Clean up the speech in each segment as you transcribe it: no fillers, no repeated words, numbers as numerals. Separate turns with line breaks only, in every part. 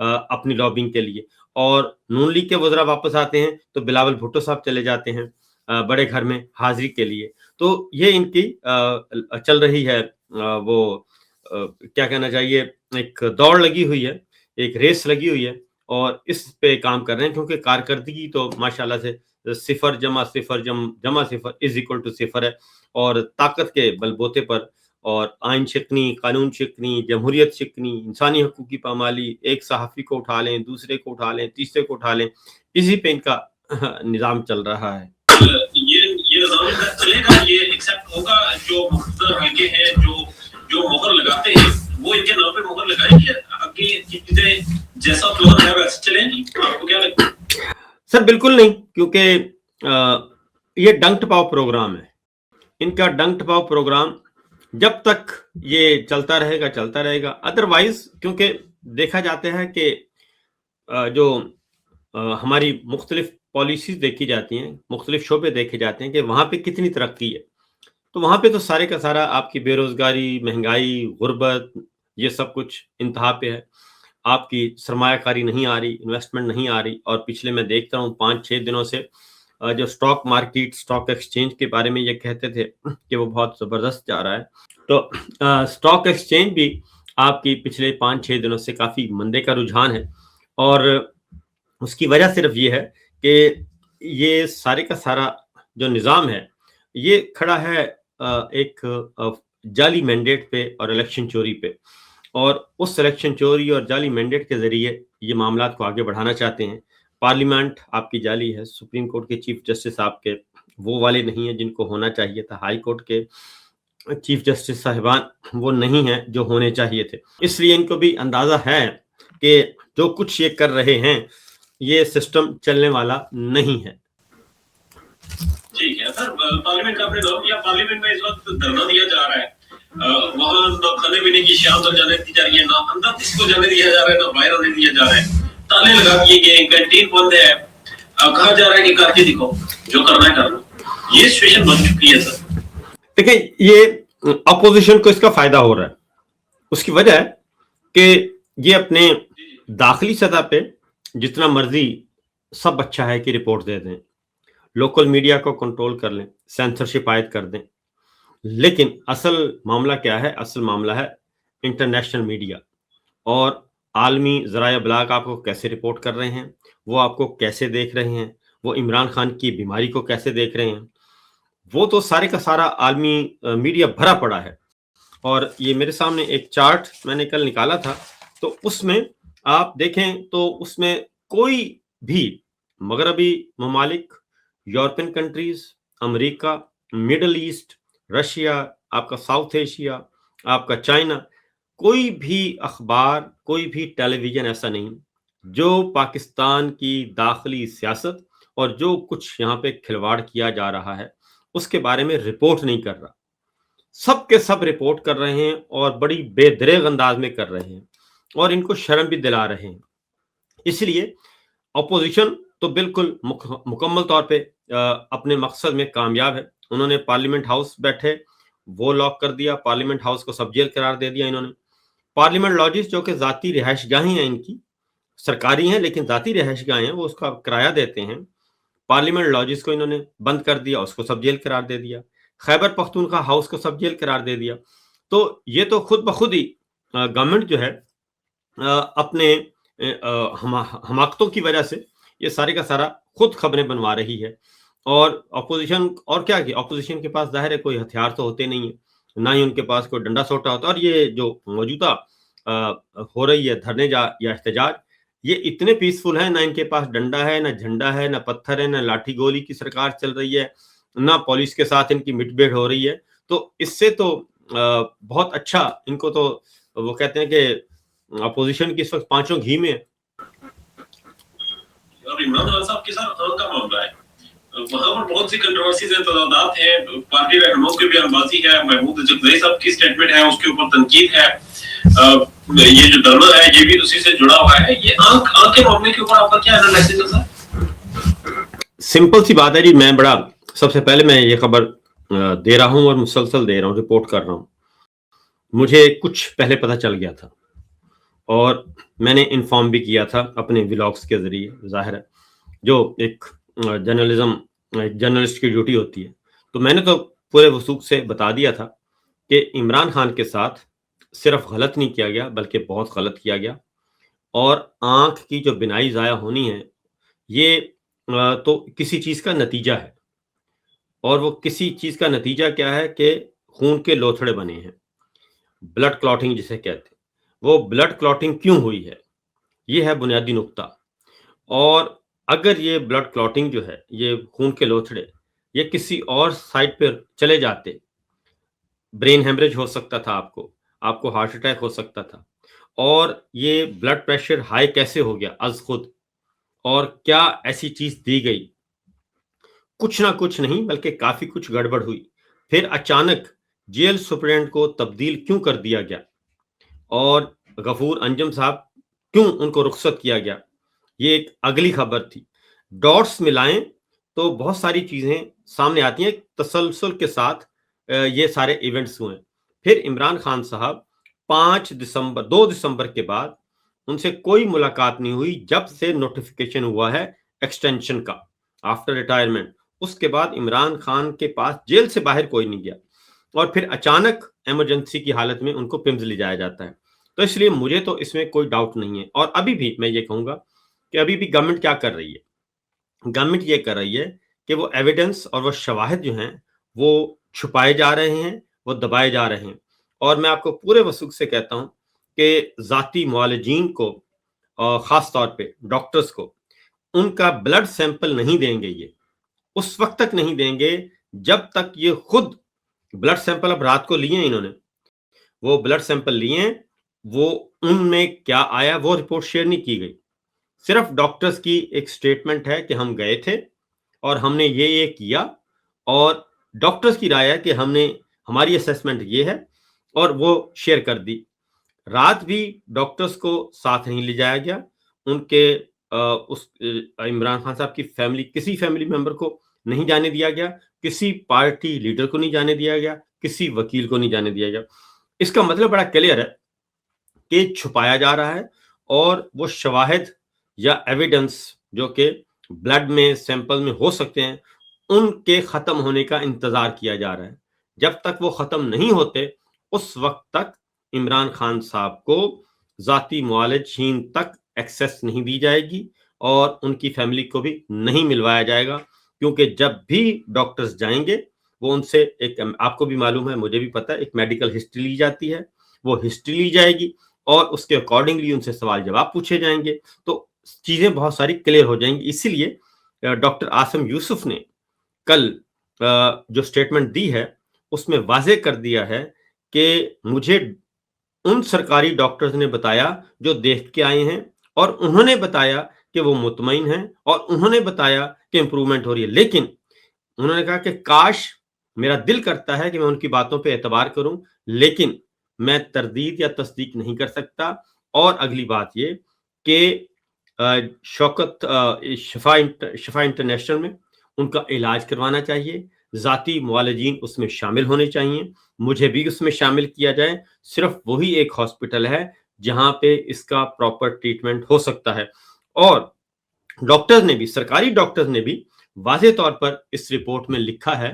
اپنی لابنگ کے لیے, اور نون لیگ کے وزراء واپس آتے ہیں تو بلاول بھٹو صاحب چلے جاتے ہیں بڑے گھر میں حاضری کے لیے. تو یہ ان کی چل رہی ہے, وہ کیا کہنا چاہیے, ایک دوڑ لگی ہوئی ہے, ایک ریس لگی ہوئی ہے, اور اس پہ کام کر رہے ہیں, کیونکہ کارکردگی تو ماشاءاللہ سے 0 جمع 0 جمع 0 از اکول ٹو 0 ہے, اور طاقت کے بل بوتے پر, اور آئین شکنی, قانون شکنی, جمہوریت شکنی, انسانی حقوق کی پامالی, ایک صحافی کو اٹھا لیں, دوسرے کو اٹھا لیں, تیسرے کو اٹھا لیں, اسی پہ ان کا نظام چل رہا ہے.
یہ نظام چلے گا, یہ ایکسپٹ ہوگا. جو مختلف حلقے ہیں جو مہر لگاتے ہیں وہ ان کے نام پہ مہر لگائیں گے, آگے چیزیں جیسا فلور ہے ویسے چلیں گی. آپ کو کیا لگتا ہے؟
سر بالکل نہیں, کیونکہ یہ ڈنک ٹپاؤ پروگرام ہے. ان کا ڈنک ٹپاؤ پروگرام جب تک یہ چلتا رہے گا. ادروائز کیونکہ دیکھا جاتا ہے کہ جو ہماری مختلف پالیسیز دیکھی جاتی ہیں, مختلف شعبے دیکھے جاتے ہیں کہ وہاں پہ کتنی ترقی ہے, تو وہاں پہ تو سارے کا سارا آپ کی بے روزگاری, مہنگائی, غربت, یہ سب کچھ انتہا پہ ہے. آپ کی سرمایہ کاری نہیں آ رہی, انویسٹمنٹ نہیں آ رہی. اور پچھلے میں دیکھتا ہوں 5-6 دنوں سے جو سٹاک مارکیٹ, سٹاک ایکسچینج کے بارے میں یہ کہتے تھے کہ وہ بہت زبردست جا رہا ہے, تو سٹاک ایکسچینج بھی آپ کی پچھلے 5-6 دنوں سے کافی مندے کا رجحان ہے. اور اس کی وجہ صرف یہ ہے کہ یہ سارے کا سارا جو نظام ہے یہ کھڑا ہے ایک جعلی مینڈیٹ پہ اور الیکشن چوری پہ, اور اس الیکشن چوری اور جعلی مینڈیٹ کے ذریعے یہ معاملات کو آگے بڑھانا چاہتے ہیں. پارلیمنٹ آپ کی جعلی ہے, سپریم کورٹ کے چیف جسٹس آپ کے وہ والے نہیں ہیں جن کو ہونا چاہیے تھا, ہائی کورٹ کے چیف جسٹس صاحبان وہ نہیں ہیں جو ہونے چاہیے تھے. اس لیے ان کو بھی اندازہ ہے کہ جو کچھ یہ کر رہے ہیں یہ سسٹم چلنے والا نہیں ہے.
ٹھیک ہے سر, پارلیمنٹ کا آپ نے نام کیا, پارلیمنٹ میں اس وقت دھرنا دیا جا رہا ہے, وہاں نہ کھانے پینے کی شام تک جانے دی جا رہی ہے, نہ اندر کسی کو جانے دیا جا رہا ہے, نہ باہر آنے دیا جا رہا ہے, تالے لگا دیے گئے, کینٹین بند ہے, کہا جا رہا ہے کہ کر کے دکھاؤ, جو کرنا ہے کر لو. یہ سچویشن بن چکی ہے سر.
دیکھیں, یہ اپوزیشن کو اس کا فائدہ ہو رہا ہے. اس کی وجہ ہے کہ یہ اپنے داخلی سطح پہ جتنا مرضی سب اچھا ہے کہ رپورٹ دے دیں, لوکل میڈیا کو کنٹرول کر لیں, سینسرشپ عائد کر دیں, لیکن اصل معاملہ کیا ہے؟ اصل معاملہ ہے انٹرنیشنل میڈیا اور عالمی ذرائع ابلاغ آپ کو کیسے رپورٹ کر رہے ہیں, وہ آپ کو کیسے دیکھ رہے ہیں, وہ عمران خان کی بیماری کو کیسے دیکھ رہے ہیں. وہ تو سارے کا سارا عالمی میڈیا بھرا پڑا ہے. اور یہ میرے سامنے ایک چارٹ میں نے کل نکالا تھا, تو اس میں آپ دیکھیں تو اس میں کوئی بھی مغربی ممالک, یورپین کنٹریز, امریکہ, مڈل ایسٹ, رشیا, آپ کا ساؤتھ ایشیا, آپ کا چائنا, کوئی بھی اخبار, کوئی بھی ٹیلی ویژن ایسا نہیں جو پاکستان کی داخلی سیاست اور جو کچھ یہاں پہ کھلواڑ کیا جا رہا ہے اس کے بارے میں رپورٹ نہیں کر رہا. سب کے سب رپورٹ کر رہے ہیں اور بڑی بے دریغ انداز میں کر رہے ہیں, اور ان کو شرم بھی دلا رہے ہیں. اس لیے اپوزیشن تو بالکل مکمل طور پہ اپنے مقصد میں کامیاب ہے. انہوں نے پارلیمنٹ ہاؤس بیٹھے وہ لاک کر دیا, پارلیمنٹ ہاؤس کو سب جیل قرار دے دیا انہوں نے. پارلیمنٹ لاجز جو کہ ذاتی رہائش گاہیں ہیں, ان کی سرکاری ہیں لیکن ذاتی رہائش گاہیں ہیں, وہ اس کا کرایہ دیتے ہیں. پارلیمنٹ لاجز کو انہوں نے بند کر دیا, اس کو سب جیل قرار دے دیا. خیبر پختونخوا ہاؤس کو سب جیل قرار دے دیا. تو یہ تو خود بخود ہی گورنمنٹ جو ہے اپنے حماقتوں کی وجہ سے یہ سارے کا سارا خود خبریں بنوا رہی ہے. اور اپوزیشن, اور کیا کہ اپوزیشن کے پاس ظاہر ہے کوئی ہتھیار تو ہوتے نہیں ہیں, نہ ہی ان کے پاس کوئی ڈنڈا سوٹا ہوتا. اور یہ جو موجودہ ہو رہی ہے دھرنے یا احتجاج, یہ اتنے پیسفل ہیں, نہ ان کے پاس ڈنڈا ہے, نہ جھنڈا ہے, نہ پتھر ہے, نہ لاٹھی گولی کی سرکار چل رہی ہے, نہ پولیس کے ساتھ ان کی مٹ بھیڑ ہو رہی ہے. تو اس سے تو بہت اچھا ان کو تو وہ کہتے ہیں کہ اپوزیشن کی اس وقت پانچوں گھی میں.
اور عمران خان صاحب کے ساتھ خان کا معاملہ ہے, وہاں پر بہت سی کنٹروورسیز ہیں, تضادات ہیں, پارٹی رہنماؤں کی بیان بازی ہے, محمود جگزئی صاحب کی سٹیٹمنٹ ہے, اس کے اوپر تنقید ہے, یہ جو دھرنا ہے یہ بھی اسی سے جڑا ہوا ہے. یہ آنکھ کے معاملے کے اوپر آپ کا کیا انالیسس ہے سر؟
سمپل سی بات ہے جی, میں بڑا سب سے پہلے میں یہ خبر دے رہا ہوں اور مسلسل دے رہا ہوں, رپورٹ کر رہا ہوں. مجھے کچھ پہلے پتہ چل گیا تھا اور میں نے انفارم بھی کیا تھا اپنے ولاگس کے ذریعے، ظاہر ہے جو ایک جرنلسٹ کی ڈیوٹی ہوتی ہے، تو میں نے تو پورے وثوق سے بتا دیا تھا کہ عمران خان کے ساتھ صرف غلط نہیں کیا گیا بلکہ بہت غلط کیا گیا، اور آنکھ کی جو بینائی ضائع ہونی ہے یہ تو کسی چیز کا نتیجہ ہے، اور وہ کسی چیز کا نتیجہ کیا ہے کہ خون کے لوتھڑے بنے ہیں، بلڈ کلاٹنگ جسے کہتے ہیں۔ وہ بلڈ کلاٹنگ کیوں ہوئی ہے، یہ ہے بنیادی نقطہ۔ اور اگر یہ بلڈ کلاٹنگ جو ہے، یہ خون کے لوتھڑے، یہ کسی اور سائٹ پہ چلے جاتے، برین ہیمریج ہو سکتا تھا، آپ کو ہارٹ اٹیک ہو سکتا تھا۔ اور یہ بلڈ پریشر ہائی کیسے ہو گیا از خود، اور کیا ایسی چیز دی گئی؟ کچھ نہ کچھ نہیں بلکہ کافی کچھ گڑبڑ ہوئی۔ پھر اچانک جیل سپرنٹینڈنٹ کو تبدیل کیوں کر دیا گیا، اور غفور انجم صاحب کیوں ان کو رخصت کیا گیا، یہ ایک اگلی خبر تھی۔ ڈاٹس ملائیں تو بہت ساری چیزیں سامنے آتی ہیں، تسلسل کے ساتھ یہ سارے ایونٹس ہوئے۔ پھر عمران خان صاحب 2 دسمبر کے بعد ان سے کوئی ملاقات نہیں ہوئی جب سے نوٹیفیکیشن ہوا ہے ایکسٹینشن کا آفٹر ریٹائرمنٹ۔ اس کے بعد عمران خان کے پاس جیل سے باہر کوئی نہیں گیا، اور پھر اچانک ایمرجنسی کی حالت میں ان کو پمز لے جایا جاتا ہے۔ تو اس لیے مجھے تو اس میں کوئی ڈاؤٹ نہیں ہے۔ اور ابھی بھی میں یہ کہوں گا کہ ابھی بھی گورنمنٹ کیا کر رہی ہے، گورنمنٹ یہ کر رہی ہے کہ وہ ایویڈنس اور وہ شواہد جو ہیں وہ چھپائے جا رہے ہیں، وہ دبائے جا رہے ہیں۔ اور میں آپ کو پورے وثوق سے کہتا ہوں کہ ذاتی معالجین کو، خاص طور پہ ڈاکٹرز کو، ان کا بلڈ سیمپل نہیں دیں گے، یہ اس وقت تک نہیں دیں گے جب تک یہ خود بلڈ سیمپل اب رات کو لیے انہوں نے، وہ بلڈ سیمپل لیے، وہ ان میں کیا آیا وہ رپورٹ شیئر نہیں کی گئی۔ صرف ڈاکٹرز کی ایک سٹیٹمنٹ ہے کہ ہم گئے تھے اور ہم نے یہ کیا، اور ڈاکٹرز کی رائے ہے کہ ہماری اسیسمنٹ یہ ہے، اور وہ شیئر کر دی۔ رات بھی ڈاکٹرز کو ساتھ نہیں لے جایا گیا، ان کے عمران خان صاحب کی فیملی، کسی فیملی ممبر کو نہیں جانے دیا گیا، کسی پارٹی لیڈر کو نہیں جانے دیا گیا، کسی وکیل کو نہیں جانے دیا گیا۔ اس کا مطلب بڑا کلیئر ہے کہ چھپایا جا رہا ہے، اور وہ شواہد یا ایویڈنس جو کہ بلڈ میں سیمپل میں ہو سکتے ہیں، ان کے ختم ہونے کا انتظار کیا جا رہا ہے۔ جب تک وہ ختم نہیں ہوتے اس وقت تک عمران خان صاحب کو ذاتی معالجین تک ایکسیس نہیں دی جائے گی، اور ان کی فیملی کو بھی نہیں ملوایا جائے گا، کیونکہ جب بھی ڈاکٹرز جائیں گے وہ ان سے ایک، آپ کو بھی معلوم ہے، مجھے بھی پتا ہے، ایک میڈیکل ہسٹری لی جاتی ہے، وہ ہسٹری لی جائے گی اور اس کے اکارڈنگلی ان سے سوال جواب پوچھے جائیں گے، تو چیزیں بہت ساری کلیئر ہو جائیں گی۔ اسی لیے ڈاکٹر عاصم یوسف نے کل جو سٹیٹمنٹ دی ہے اس میں واضح کر دیا ہے کہ مجھے ان سرکاری ڈاکٹرز نے بتایا جو دیکھ کے آئے ہیں، اور انہوں نے بتایا کہ وہ مطمئن ہیں، اور انہوں نے بتایا کہ امپرومنٹ ہو رہی ہے، لیکن انہوں نے کہا کہ کاش میرا دل کرتا ہے کہ میں ان کی باتوں پہ اعتبار کروں، لیکن میں تردید یا تصدیق نہیں کر سکتا۔ اور اگلی بات یہ کہ شوکت شفا انٹرنیشنل میں ان کا علاج کروانا چاہیے، ذاتی معالجین اس میں شامل ہونے چاہیے، مجھے بھی اس میں شامل کیا جائے۔ صرف وہی ایک ہاسپٹل ہے جہاں پہ اس کا پراپر ٹریٹمنٹ ہو سکتا ہے۔ اور ڈاکٹرز نے بھی، سرکاری ڈاکٹرز نے بھی واضح طور پر اس رپورٹ میں لکھا ہے،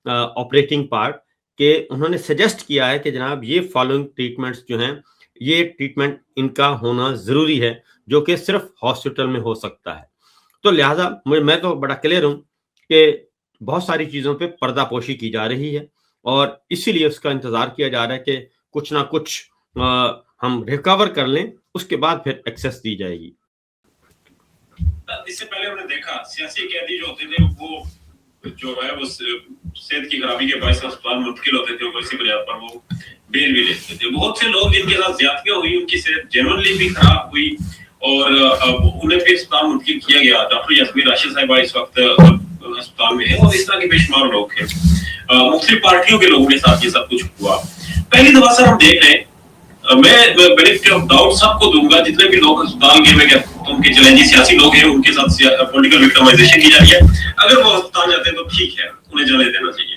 آپریٹنگ پارٹ، کہ انہوں نے سجیسٹ کیا ہے کہ جناب یہ فالوئنگ ٹریٹمنٹس جو ہیں، یہ ٹریٹمنٹ ان کا ہونا ضروری ہے، جو کہ صرف ہاسپٹل میں ہو سکتا ہے۔ تو لہٰذا میں تو بڑا کلیئر ہوں کہ بہت ساری چیزوں پہ پردہ پوشی کی جا رہی ہے، اور اسی لیے اس کا انتظار کیا جا رہا ہے کہ کچھ نہ کچھ ہم ریکور کر لیں، اس کے بعد پھر ایکسیس دی جائے گی۔
اس سے پہلے ہم نے دیکھا سیاسی قیدی جو ہوتے تھے وہ جو ہے وہ صحت کی خرابی کے باعث اسپتال منتقل ہوتے تھے، اور اسی بنیاد پر وہ بیل بھی لیتے تھے۔ بہت سے لوگ جن کے ساتھ زیادتیاں ہوئی، ان کی صحت جنرلی بھی خراب ہوئی، اور انہیں پھر اسپتال منتقل کیا گیا۔ ڈاکٹر یاسمین راشد صاحبہ اس وقت اسپتال میں ہے، اور اس طرح کے بے شمار لوگ ہیں۔ مختلف پارٹیوں کے لوگوں کے ساتھ یہ سب کچھ ہوا۔ پہلی دفعہ سر ہم دیکھ رہے ہیں، میں بینیفٹ آف ڈاؤٹ سب کو دوں گا، جتنے بھی لوگ اسپتال گئے، میں کہتا ہوں کہ چلیں جی سیاسی لوگ ہیں، ان کے ساتھ پولیٹیکل وکٹمائزیشن کی جا رہی ہے، اگر وہ اسپتال جاتے ہیں تو ٹھیک ہے، انہیں جانے دینا چاہیے۔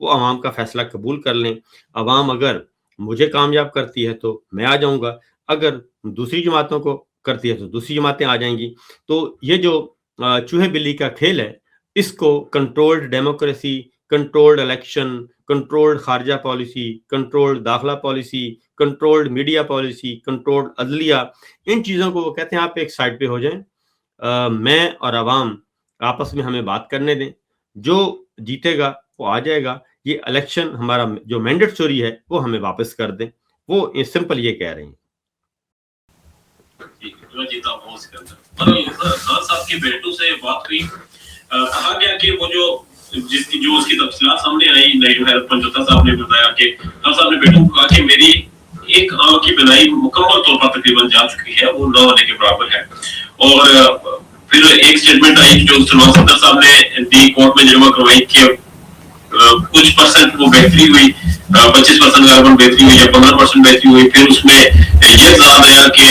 وہ عوام کا فیصلہ قبول کر لیں. عوام اگر مجھے کامیاب کرتی ہے تو میں آ جاؤں گا, اگر دوسری جماعتوں کو کرتی ہے تو دوسری جماعتیں آ جائیں گی. تو یہ جو چوہے بلی کا کھیل ہے, اس کو controlled democracy, controlled election, controlled خارجہ پالیسی, کنٹرولڈ داخلہ policy, controlled media policy, controlled عدلیہ, ان چیزوں کو وہ کہتے ہیں آپ ایک سائڈ پہ ہو جائیں, میں اور عوام آپس میں ہمیں بات کرنے دیں, جو جیتے گا وہ آ جائے گا, یہ الیکشن ہمارا جو مینڈیٹ چوری ہے وہ ہمیں واپس کر دیں. وہ سمپل یہ کہہ رہے ہیں.
جیتا ہوں اس کے اندر خان صاحب کے بیٹوں سے بات ہوئی, کہا گیا کہ وہ جو اس کی تفصیلات سامنے آئی, جو ہے پنجوتا صاحب نے بتایا کہ خان صاحب نے بیٹوں کو کہا کہ میری ایک آنکھ کی بینائی مکمل طور پر تقریباً جا چکی ہے, وہ نہ ہونے کے برابر ہے. اور پھر ایک سٹیٹمنٹ آئی جو سلمان صدر صاحب نے دی کورٹ میں جمع کروائی کہ کچھ پرسنٹ وہ بہتری ہوئی, 25% غالباً بہتری ہوئی یا 15% بہتری ہوئی. پھر اس میں یہ اطلاع آیا کہ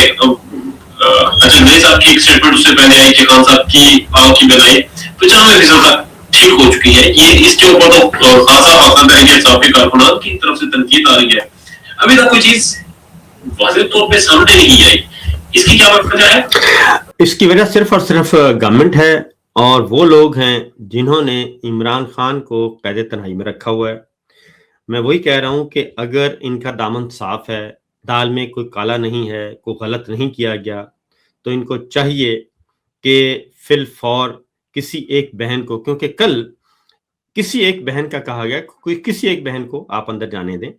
اچھا نئی صاحب کی ایک سٹیٹمنٹ اس سے پہلے آئی کہ خان صاحب کی آنکھ کی بینائی 95% تک ٹھیک ہو چکی ہے. یہ اس کے اوپر تو خان صاحب پاکستان تحریک انصاف کے کارکنان کی طرف سے تنقید آ رہی ہے. ابھی تک کوئی چیز واضح طور پہ سامنے نہیں آئی, اس کی کیا وجہ ہے؟
اس کی وجہ صرف اور صرف گورنمنٹ ہے, اور وہ لوگ ہیں جنہوں نے عمران خان کو قید تنہائی میں رکھا ہوا ہے. میں وہی کہہ رہا ہوں کہ اگر ان کا دامن صاف ہے, دال میں کوئی کالا نہیں ہے, کوئی غلط نہیں کیا گیا, تو ان کو چاہیے کہ فی الفور کسی ایک بہن کو, کیونکہ کل کسی ایک بہن کا کہا گیا, کوئی کسی ایک بہن کو آپ اندر جانے دیں,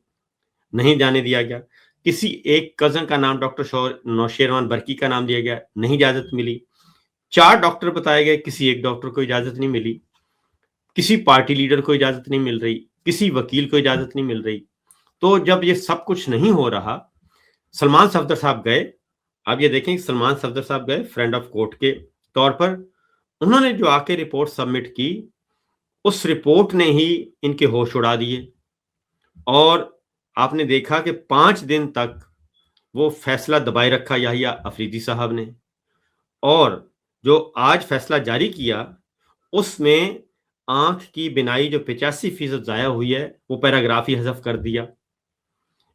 نہیں جانے دیا گیا. کسی ایک کزن کا نام ڈاکٹر نوشیروان برکی کا نام دیا گیا, نہیں اجازت ملی. 4 ڈاکٹر بتائے گئے, کسی ایک ڈاکٹر کو اجازت نہیں ملی. کسی پارٹی لیڈر کو اجازت نہیں مل رہی, کسی وکیل کو اجازت نہیں مل رہی. تو جب یہ سب کچھ نہیں ہو رہا, سلمان صفدر صاحب گئے. آپ یہ دیکھیں سلمان صفدر صاحب گئے فرینڈ آف کورٹ کے طور پر, انہوں نے جو آ کے رپورٹ سبمٹ کی, اس رپورٹ نے ہی ان کے ہوش اڑا دیے. اور آپ نے دیکھا کہ 5 دن تک وہ فیصلہ دبائے رکھا یحییٰ افریدی صاحب نے, اور جو آج فیصلہ جاری کیا اس میں آنکھ کی بینائی جو 85% ضائع ہوئی ہے وہ پیراگراف ہی حذف کر دیا.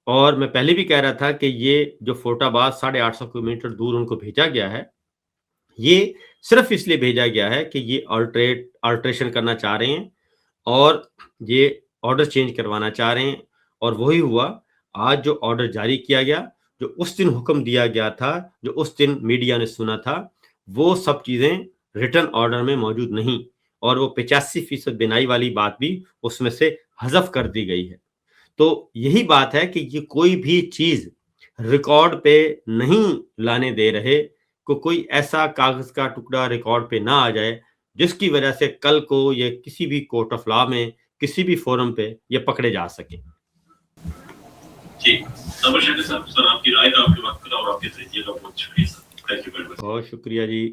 اور میں پہلے بھی کہہ رہا تھا کہ یہ جو فوٹا بعد 850 کلومیٹر دور ان کو بھیجا گیا ہے, یہ صرف اس لیے بھیجا گیا ہے کہ یہ آلٹریشن کرنا چاہ رہے ہیں اور یہ آرڈر چینج کروانا چاہ رہے ہیں. اور وہی ہوا. آج جو آرڈر جاری کیا گیا, جو اس دن حکم دیا گیا تھا, جو اس دن میڈیا نے سنا تھا, وہ سب چیزیں ریٹن آرڈر میں موجود نہیں, اور وہ 85% بینائی والی بات بھی اس میں سے حذف کر دی گئی ہے. تو یہی بات ہے کہ یہ کوئی بھی چیز ریکارڈ پہ نہیں لانے دے رہے, کوئی ایسا کاغذ کا ٹکڑا ریکارڈ پہ نہ آ جائے جس کی وجہ سے کل کو یہ کسی بھی کورٹ آف لا میں, کسی بھی فورم پہ یہ پکڑے جا سکیں.
جی صبر شکر صاحب, سر آپ کی رائے کا, آپ کے وقت کا اور آپ کے تجزیے کا بہت شکریہ sir. Thank you very much.
بہت شکریہ جی.